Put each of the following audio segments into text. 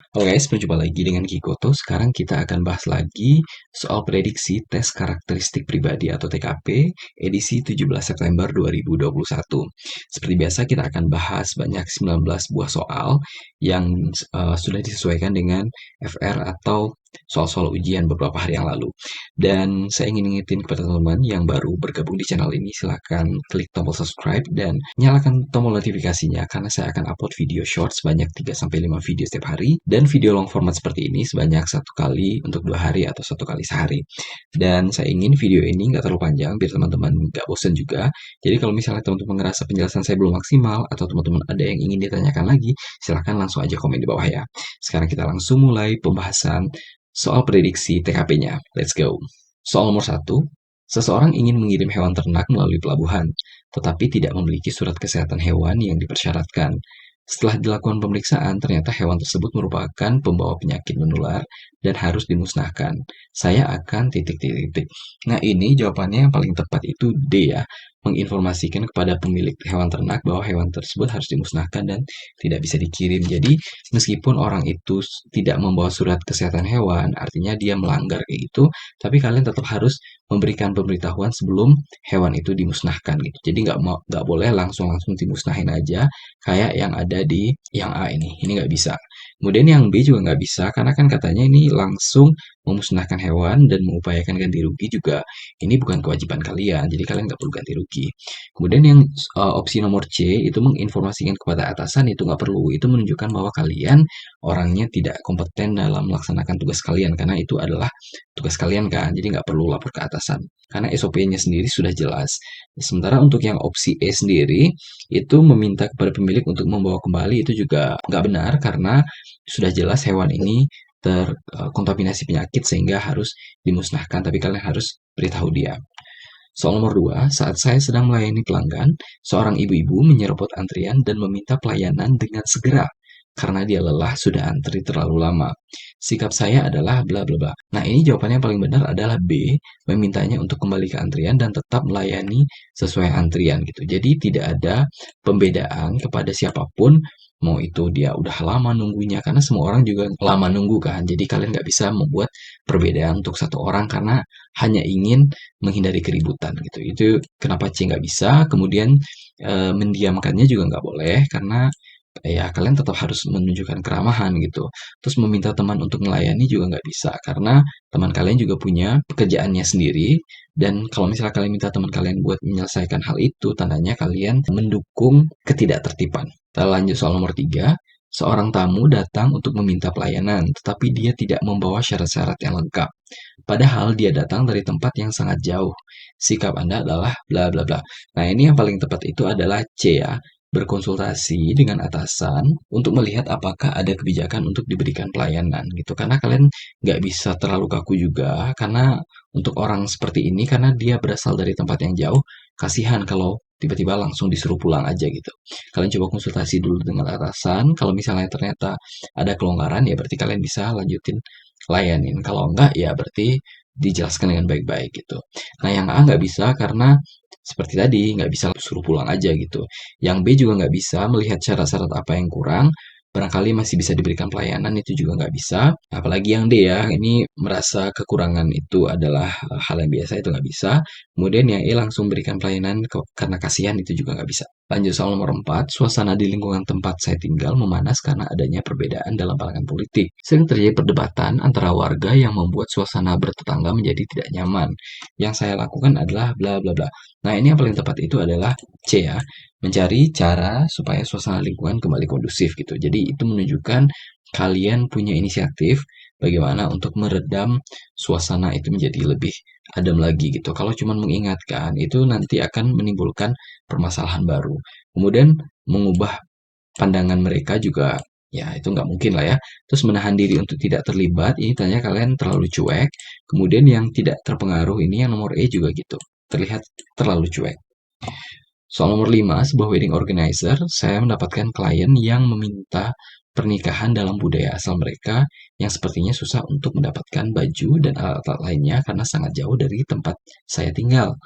Halo guys, berjumpa lagi dengan Kikoto. Sekarang kita akan bahas lagi soal prediksi tes karakteristik pribadi atau TKP edisi 17 September 2021. Seperti biasa kita akan bahas banyak 19 buah soal yang sudah disesuaikan dengan FR atau soal-soal ujian beberapa hari yang lalu. Dan saya ingin ingetin kepada teman-teman yang baru bergabung di channel ini, silahkan klik tombol subscribe dan nyalakan tombol notifikasinya karena saya akan upload video short sebanyak 3-5 video setiap hari dan video long format seperti ini sebanyak 1 kali untuk 2 hari atau 1 kali sehari. Dan saya ingin video ini nggak terlalu panjang biar teman-teman nggak bosen juga. Jadi kalau misalnya teman-teman ngerasa penjelasan saya belum maksimal atau teman-teman ada yang ingin ditanyakan lagi, silahkan langsung aja komen di bawah ya. Sekarang kita langsung mulai pembahasan soal prediksi TKP-nya. Let's go. Soal nomor 1, seseorang ingin mengirim hewan ternak melalui pelabuhan, tetapi tidak memiliki surat kesehatan hewan yang dipersyaratkan. Setelah dilakukan pemeriksaan, ternyata hewan tersebut merupakan pembawa penyakit menular dan harus dimusnahkan. Saya akan titik-titik. Nah, ini jawabannya yang paling tepat itu D ya, menginformasikan kepada pemilik hewan ternak bahwa hewan tersebut harus dimusnahkan dan tidak bisa dikirim. Jadi, meskipun orang itu tidak membawa surat kesehatan hewan, artinya dia melanggar kayak gitu, tapi kalian tetap harus memberikan pemberitahuan sebelum hewan itu dimusnahkan gitu. Jadi nggak boleh langsung dimusnahin aja kayak yang ada di yang A ini nggak bisa. Kemudian yang B juga nggak bisa karena kan katanya ini langsung memusnahkan hewan dan mengupayakan ganti rugi juga ini bukan kewajiban kalian, jadi kalian nggak perlu ganti rugi. Kemudian yang opsi nomor C itu menginformasikan kepada atasan itu nggak perlu, itu menunjukkan bahwa kalian orangnya tidak kompeten dalam melaksanakan tugas kalian karena itu adalah tugas kalian kan, jadi nggak perlu lapor ke atasan karena SOP-nya sendiri sudah jelas. Sementara untuk yang opsi E sendiri itu meminta kepada pemilik untuk membawa kembali itu juga nggak benar karena sudah jelas hewan ini terkontaminasi penyakit sehingga harus dimusnahkan, tapi kalian harus beritahu dia. Soal nomor 2, saat saya sedang melayani pelanggan, seorang ibu-ibu menyerobot antrian dan meminta pelayanan dengan segera karena dia lelah sudah antri terlalu lama. Sikap saya adalah bla bla bla. Nah, ini jawabannya yang paling benar adalah B, memintanya untuk kembali ke antrian dan tetap melayani sesuai antrian gitu. Jadi tidak ada pembedaan kepada siapapun, mau itu dia udah lama nunggunya karena semua orang juga lama nunggu kan. Jadi kalian nggak bisa membuat perbedaan untuk satu orang karena hanya ingin menghindari keributan gitu. Itu kenapa C nggak bisa. Kemudian mendiamkannya juga nggak boleh karena ya kalian tetap harus menunjukkan keramahan gitu. Terus meminta teman untuk melayani juga nggak bisa karena teman kalian juga punya pekerjaannya sendiri dan kalau misalnya kalian minta teman kalian buat menyelesaikan hal itu, tandanya kalian mendukung ketidaktertiban. Kita lanjut soal nomor 3. Seorang tamu datang untuk meminta pelayanan, tetapi dia tidak membawa syarat-syarat yang lengkap. Padahal dia datang dari tempat yang sangat jauh. Sikap Anda adalah bla bla bla. Nah, ini yang paling tepat itu adalah C ya, berkonsultasi dengan atasan untuk melihat apakah ada kebijakan untuk diberikan pelayanan gitu. Karena kalian nggak bisa terlalu kaku juga, karena untuk orang seperti ini, karena dia berasal dari tempat yang jauh, kasihan kalau tiba-tiba langsung disuruh pulang aja gitu. Kalian coba konsultasi dulu dengan atasan, kalau misalnya ternyata ada kelonggaran, ya berarti kalian bisa lanjutin layanin. Kalau enggak, ya berarti dijelaskan dengan baik-baik gitu. Nah, yang A nggak bisa karena seperti tadi, nggak bisa suruh pulang aja gitu. Yang B juga nggak bisa melihat syarat-syarat apa yang kurang, barangkali masih bisa diberikan pelayanan, itu juga nggak bisa. Apalagi yang D ya, ini merasa kekurangan itu adalah hal yang biasa, itu nggak bisa. Kemudian yang E langsung berikan pelayanan karena kasihan, itu juga nggak bisa. Lanjut soal nomor 4, suasana di lingkungan tempat saya tinggal memanas karena adanya perbedaan dalam pandangan politik. Sering terjadi perdebatan antara warga yang membuat suasana bertetangga menjadi tidak nyaman. Yang saya lakukan adalah bla bla bla. Nah, ini yang paling tepat itu adalah C ya, mencari cara supaya suasana lingkungan kembali kondusif gitu. Jadi itu menunjukkan kalian punya inisiatif bagaimana untuk meredam suasana itu menjadi lebih adem lagi gitu. Kalau cuma mengingatkan itu nanti akan menimbulkan permasalahan baru. Kemudian mengubah pandangan mereka juga ya itu nggak mungkin lah ya. Terus menahan diri untuk tidak terlibat, ini tanya kalian terlalu cuek. Kemudian yang tidak terpengaruh ini yang nomor E juga gitu. Terlihat terlalu cuek. Soal nomor 5, sebuah wedding organizer, saya mendapatkan klien yang meminta pernikahan dalam budaya asal mereka yang sepertinya susah untuk mendapatkan baju dan alat-alat lainnya karena sangat jauh dari tempat saya tinggal.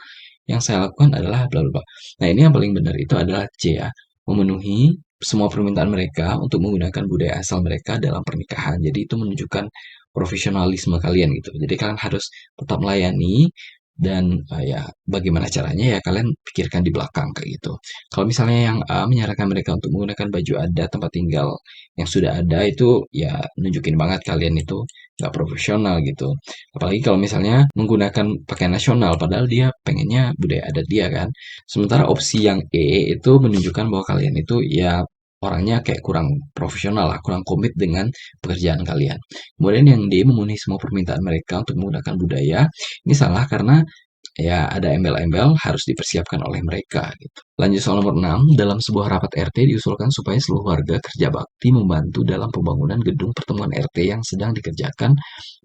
Yang saya lakukan adalah bla bla bla. Nah, ini yang paling benar itu adalah C ya, memenuhi semua permintaan mereka untuk menggunakan budaya asal mereka dalam pernikahan. Jadi itu menunjukkan profesionalisme kalian gitu. Jadi kalian harus tetap melayani dan ya bagaimana caranya ya kalian pikirkan di belakang kayak gitu. Kalau misalnya yang A menyarankan mereka untuk menggunakan baju adat tempat tinggal yang sudah ada itu ya nunjukin banget kalian itu nggak profesional gitu. Apalagi kalau misalnya menggunakan pakaian nasional padahal dia pengennya budaya adat dia kan. Sementara opsi yang E itu menunjukkan bahwa kalian itu ya orangnya kayak kurang profesional lah, kurang komit dengan pekerjaan kalian. Kemudian yang D memenuhi semua permintaan mereka untuk menggunakan budaya, ini salah karena ya ada embel-embel harus dipersiapkan oleh mereka gitu. Lanjut soal nomor 6, dalam sebuah rapat RT diusulkan supaya seluruh warga kerja bakti membantu dalam pembangunan gedung pertemuan RT yang sedang dikerjakan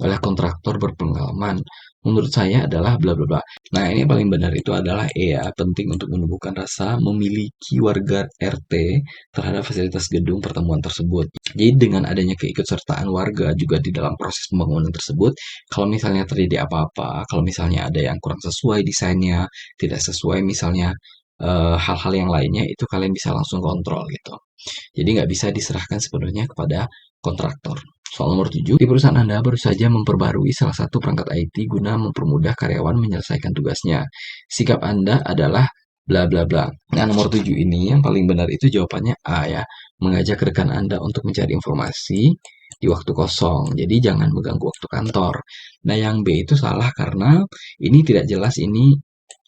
oleh kontraktor berpengalaman. Menurut saya adalah bla bla bla. Nah, ini yang paling benar itu adalah E ya, penting untuk menumbuhkan rasa memiliki warga RT terhadap fasilitas gedung pertemuan tersebut. Jadi dengan adanya keikutsertaan warga juga di dalam proses pembangunan tersebut, kalau misalnya terjadi apa-apa, kalau misalnya ada yang kurang sesuai desainnya, tidak sesuai misalnya hal-hal yang lainnya, itu kalian bisa langsung kontrol gitu. Jadi nggak bisa diserahkan sepenuhnya kepada kontraktor. Soal nomor 7, di perusahaan Anda baru saja memperbarui salah satu perangkat IT guna mempermudah karyawan menyelesaikan tugasnya. Sikap Anda adalah bla bla bla. Nah, nomor 7 ini yang paling benar itu jawabannya A ya. Mengajak rekan Anda untuk mencari informasi di waktu kosong. Jadi jangan mengganggu waktu kantor. Nah, yang B itu salah karena ini tidak jelas ini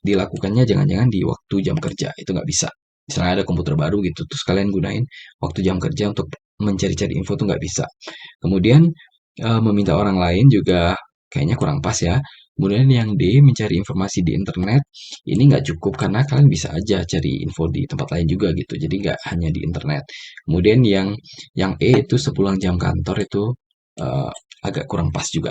dilakukannya jangan-jangan di waktu jam kerja. Itu nggak bisa. Misalnya ada komputer baru gitu, terus kalian gunain waktu jam kerja untuk mencari-cari info tuh nggak bisa. Kemudian meminta orang lain juga kayaknya kurang pas ya. Kemudian yang D, mencari informasi di internet, ini nggak cukup karena kalian bisa aja cari info di tempat lain juga gitu. Jadi nggak hanya di internet. Kemudian yang E itu sepulang jam kantor itu eh, agak kurang pas juga.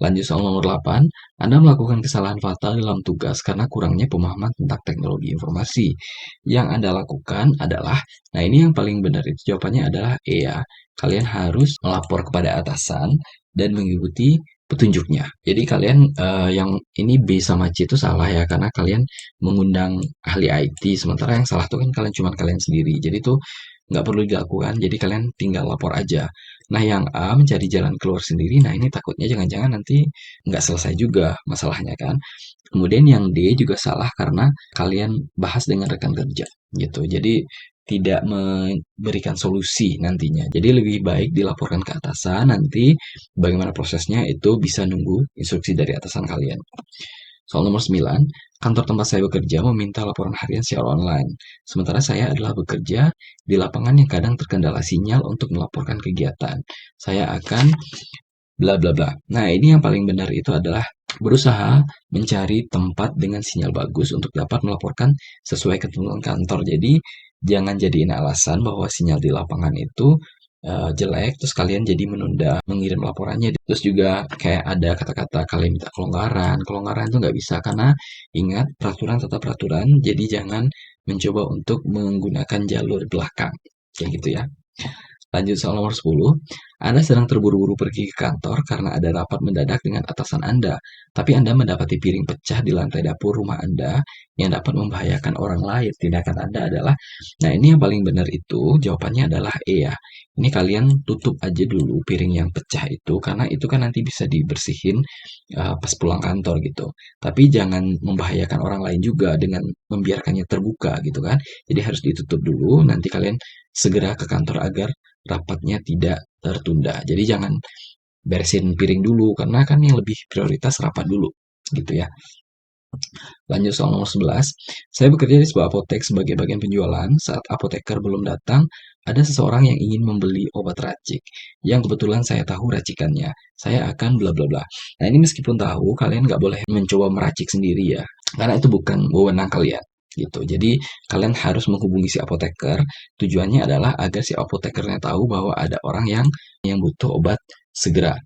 Lanjut soal nomor 8, Anda melakukan kesalahan fatal dalam tugas karena kurangnya pemahaman tentang teknologi informasi. Yang Anda lakukan adalah, nah ini yang paling benar itu jawabannya adalah E ya. Kalian harus melapor kepada atasan dan mengikuti petunjuknya. Jadi kalian yang ini B sama C itu salah ya karena kalian mengundang ahli IT sementara yang salah tuh kan kalian sendiri. Jadi tuh nggak perlu dilakukan. Jadi kalian tinggal lapor aja. Nah, yang A mencari jalan keluar sendiri, nah ini takutnya jangan-jangan nanti nggak selesai juga masalahnya kan. Kemudian yang D juga salah karena kalian bahas dengan rekan kerja gitu. Jadi tidak memberikan solusi nantinya. Jadi lebih baik dilaporkan ke atasan, nanti bagaimana prosesnya itu bisa nunggu instruksi dari atasan kalian. Soal nomor 9, kantor tempat saya bekerja meminta laporan harian secara online. Sementara saya adalah bekerja di lapangan yang kadang terkendala sinyal untuk melaporkan kegiatan. Saya akan bla bla bla. Nah, ini yang paling benar itu adalah berusaha mencari tempat dengan sinyal bagus untuk dapat melaporkan sesuai ketentuan kantor. Jadi, jangan jadiin alasan bahwa sinyal di lapangan itu jelek, terus kalian jadi menunda mengirim laporannya. Terus juga kayak ada kata-kata kalian minta kelonggaran. Kelonggaran itu nggak bisa karena ingat peraturan tetap peraturan, jadi jangan mencoba untuk menggunakan jalur belakang. Kayak gitu ya. Lanjut soal nomor 10, Anda sedang terburu-buru pergi ke kantor karena ada rapat mendadak dengan atasan Anda, tapi Anda mendapati piring pecah di lantai dapur rumah Anda yang dapat membahayakan orang lain. Tindakan Anda adalah, nah ini yang paling benar itu, jawabannya adalah E ya. Ini kalian tutup aja dulu piring yang pecah itu, karena itu kan nanti bisa dibersihin pas pulang kantor gitu. Tapi jangan membahayakan orang lain juga dengan membiarkannya terbuka gitu kan. Jadi harus ditutup dulu, nanti kalian segera ke kantor agar rapatnya tidak tertunda. Jadi jangan beresin piring dulu karena kan yang lebih prioritas rapat dulu gitu ya. Lanjut soal nomor 11. Saya bekerja di sebuah apotek sebagai bagian penjualan. Saat apoteker belum datang, ada seseorang yang ingin membeli obat racik yang kebetulan saya tahu racikannya. Saya akan bla bla bla. Nah, ini meskipun tahu kalian nggak boleh mencoba meracik sendiri ya. Karena itu bukan wewenang kalian gitu. Jadi kalian harus menghubungi si apoteker. Tujuannya adalah agar si apotekernya tahu bahwa ada orang yang butuh obat segera.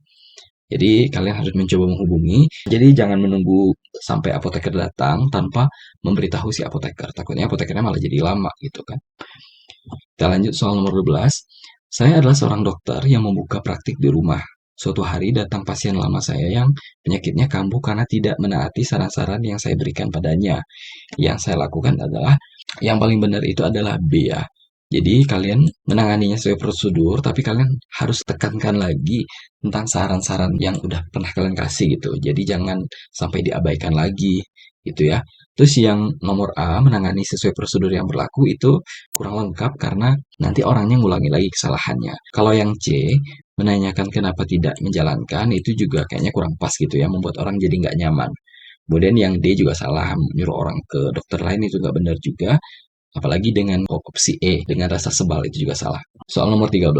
Jadi kalian harus mencoba menghubungi. Jadi jangan menunggu sampai apoteker datang tanpa memberitahu si apoteker. Takutnya apotekernya malah jadi lama gitu kan. Kita lanjut soal nomor 12. Saya adalah seorang dokter yang membuka praktik di rumah. Suatu hari datang pasien lama saya yang penyakitnya kambuh karena tidak menaati saran-saran yang saya berikan padanya. Yang saya lakukan adalah, yang paling benar itu adalah B ya. Jadi kalian menanganinya sesuai prosedur, tapi kalian harus tekankan lagi tentang saran-saran yang udah pernah kalian kasih gitu. Jadi jangan sampai diabaikan lagi gitu ya. Terus yang nomor A, menangani sesuai prosedur yang berlaku itu kurang lengkap karena nanti orangnya ngulangi lagi kesalahannya. Kalau yang C, menanyakan kenapa tidak menjalankan, itu juga kayaknya kurang pas gitu ya, membuat orang jadi nggak nyaman. Kemudian yang D juga salah, menyuruh orang ke dokter lain itu nggak benar juga. Apalagi dengan opsi E, dengan rasa sebal itu juga salah. Soal nomor 13,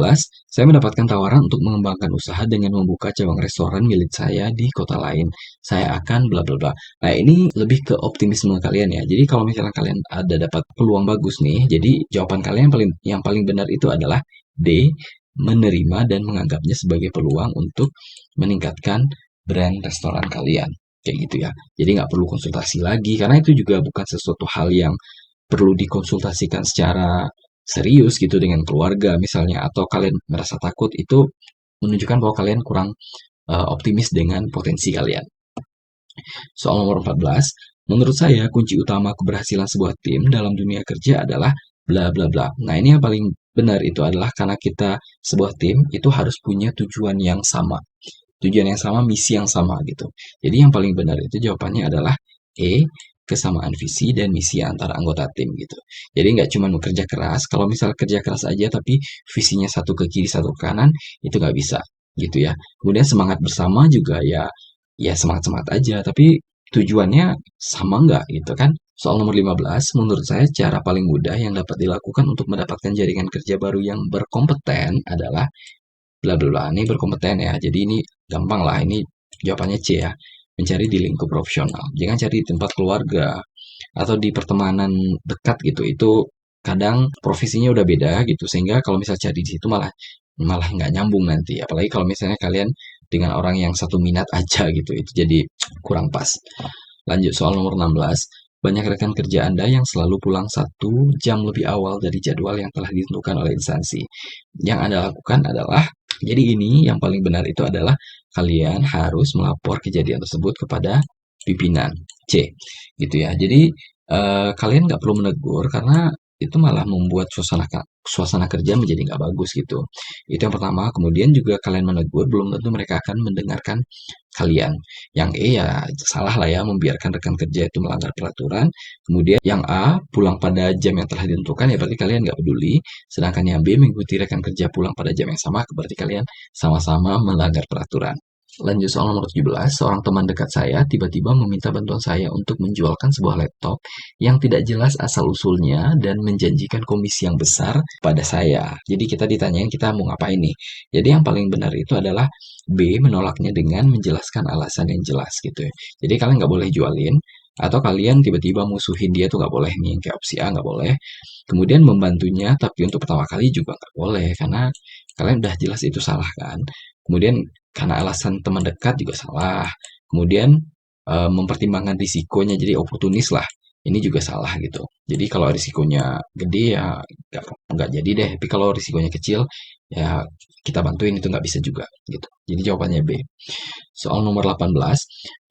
saya mendapatkan tawaran untuk mengembangkan usaha dengan membuka cabang restoran milik saya di kota lain. Saya akan bla bla bla. Nah, ini lebih ke optimisme kalian ya. Jadi kalau misalnya kalian ada dapat peluang bagus nih, jadi jawaban kalian yang paling benar itu adalah D, menerima dan menganggapnya sebagai peluang untuk meningkatkan brand restoran kalian. Kayak gitu ya. Jadi nggak perlu konsultasi lagi, karena itu juga bukan sesuatu hal yang perlu dikonsultasikan secara serius gitu dengan keluarga misalnya, atau kalian merasa takut, itu menunjukkan bahwa kalian kurang optimis dengan potensi kalian. Soal nomor 14, menurut saya kunci utama keberhasilan sebuah tim dalam dunia kerja adalah bla bla bla. Nah, ini yang paling benar itu adalah karena kita sebuah tim itu harus punya tujuan yang sama. Tujuan yang sama, misi yang sama gitu. Jadi yang paling benar itu jawabannya adalah E, kesamaan visi dan misi antara anggota tim gitu. Jadi nggak cuma bekerja keras, kalau misal kerja keras aja tapi visinya satu ke kiri, satu ke kanan, itu nggak bisa gitu ya. Kemudian semangat bersama juga ya, ya semangat-semangat aja, tapi tujuannya sama nggak gitu kan. Soal nomor 15, menurut saya cara paling mudah yang dapat dilakukan untuk mendapatkan jaringan kerja baru yang berkompeten adalah bla bla bla. Ini berkompeten ya. Jadi ini gampang lah. Ini jawabannya C ya. Mencari di lingkup profesional. Jangan cari di tempat keluarga atau di pertemanan dekat gitu. Itu kadang profesinya udah beda gitu. Sehingga kalau misal cari di situ malah malah nggak nyambung nanti. Apalagi kalau misalnya kalian dengan orang yang satu minat aja gitu. Itu jadi kurang pas. Lanjut soal nomor 16. Banyak rekan kerja Anda yang selalu pulang 1 jam lebih awal dari jadwal yang telah ditentukan oleh instansi. Yang Anda lakukan adalah, jadi ini yang paling benar itu adalah kalian harus melapor kejadian tersebut kepada pimpinan C, gitu ya. Jadi kalian nggak perlu menegur karena itu malah membuat suasana kerja menjadi nggak bagus gitu. Itu yang pertama. Kemudian juga kalian menegur, belum tentu mereka akan mendengarkan kalian. Yang E ya salah lah ya, membiarkan rekan kerja itu melanggar peraturan. Kemudian yang A, pulang pada jam yang telah ditentukan, ya berarti kalian nggak peduli. Sedangkan yang B, mengikuti rekan kerja pulang pada jam yang sama, berarti kalian sama-sama melanggar peraturan. Lanjut soal nomor 17, seorang teman dekat saya tiba-tiba meminta bantuan saya untuk menjualkan sebuah laptop yang tidak jelas asal-usulnya dan menjanjikan komisi yang besar pada saya. Jadi kita ditanyain kita mau ngapain nih. Jadi yang paling benar itu adalah B, menolaknya dengan menjelaskan alasan yang jelas gitu ya. Jadi kalian nggak boleh jualin, atau kalian tiba-tiba musuhin dia tuh nggak boleh nih, kayak opsi A nggak boleh. Kemudian membantunya, tapi untuk pertama kali juga nggak boleh, karena kalian udah jelas itu salah kan. Kemudian karena alasan teman dekat juga salah. Kemudian mempertimbangkan risikonya, jadi oportunis lah. Ini juga salah gitu. Jadi kalau risikonya gede ya nggak jadi deh. Tapi kalau risikonya kecil ya kita bantuin, itu nggak bisa juga gitu. Jadi jawabannya B. Soal nomor 18,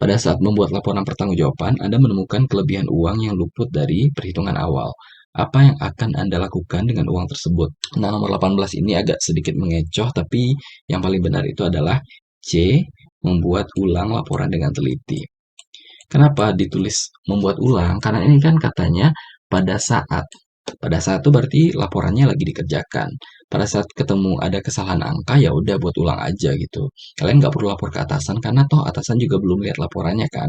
pada saat membuat laporan pertanggungjawaban, Anda menemukan kelebihan uang yang luput dari perhitungan awal. Apa yang akan Anda lakukan dengan uang tersebut? Nah, nomor 18 ini agak sedikit mengecoh, tapi yang paling benar itu adalah C, membuat ulang laporan dengan teliti. Kenapa ditulis membuat ulang? Karena ini kan katanya pada saat. Pada saat itu berarti laporannya lagi dikerjakan. Pada saat ketemu ada kesalahan angka, ya udah buat ulang aja gitu. Kalian nggak perlu lapor ke atasan karena toh atasan juga belum lihat laporannya kan,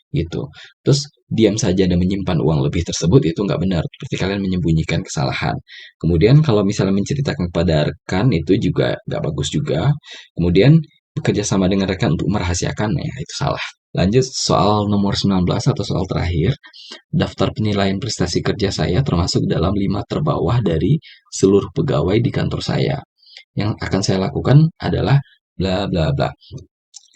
gitu. Terus diam saja dan menyimpan uang lebih tersebut itu nggak benar. Berarti kalian menyembunyikan kesalahan. Kemudian kalau misalnya menceritakan kepada rekan itu juga nggak bagus juga. Kemudian bekerja sama dengan rekan untuk merahasiakan, ya itu salah. Lanjut soal nomor 19 atau soal terakhir. Daftar penilaian prestasi kerja saya termasuk dalam 5 terbawah dari seluruh pegawai di kantor saya. Yang akan saya lakukan adalah bla bla bla.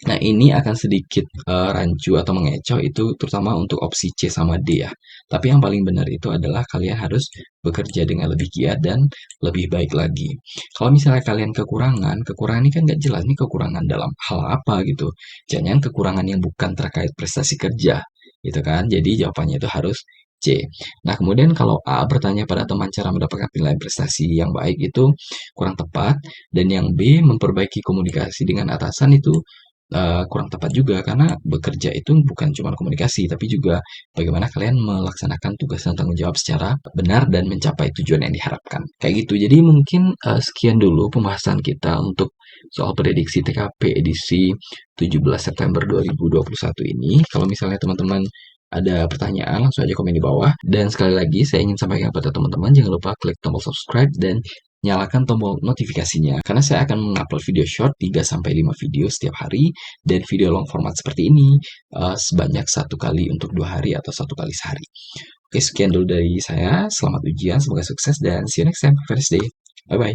Nah, ini akan sedikit rancu atau mengecoh itu terutama untuk opsi C sama D ya. Tapi yang paling benar itu adalah kalian harus bekerja dengan lebih giat dan lebih baik lagi. Kalau misalnya kalian kekurangan, kekurangan ini kan nggak jelas nih kekurangan dalam hal apa gitu. Jangan kekurangan yang bukan terkait prestasi kerja gitu kan. Jadi jawabannya itu harus C. Nah, kemudian kalau A bertanya pada teman cara mendapatkan penilaian prestasi yang baik itu kurang tepat, dan yang B memperbaiki komunikasi dengan atasan itu kurang tepat juga, karena bekerja itu bukan cuma komunikasi, tapi juga bagaimana kalian melaksanakan tugas dan tanggung jawab secara benar dan mencapai tujuan yang diharapkan. Kayak gitu. Jadi mungkin sekian dulu pembahasan kita untuk soal prediksi TKP edisi 17 September 2021 ini. Kalau misalnya teman-teman ada pertanyaan, langsung aja komen di bawah. Dan sekali lagi, saya ingin sampaikan kepada teman-teman, jangan lupa klik tombol subscribe dan nyalakan tombol notifikasinya. Karena saya akan mengupload video short 3-5 video setiap hari, dan video long format seperti ini sebanyak 1 kali untuk 2 hari atau 1 kali sehari. Oke, sekian dulu dari saya. Selamat ujian, semoga sukses, dan see you next time. Have a nice day. Bye-bye.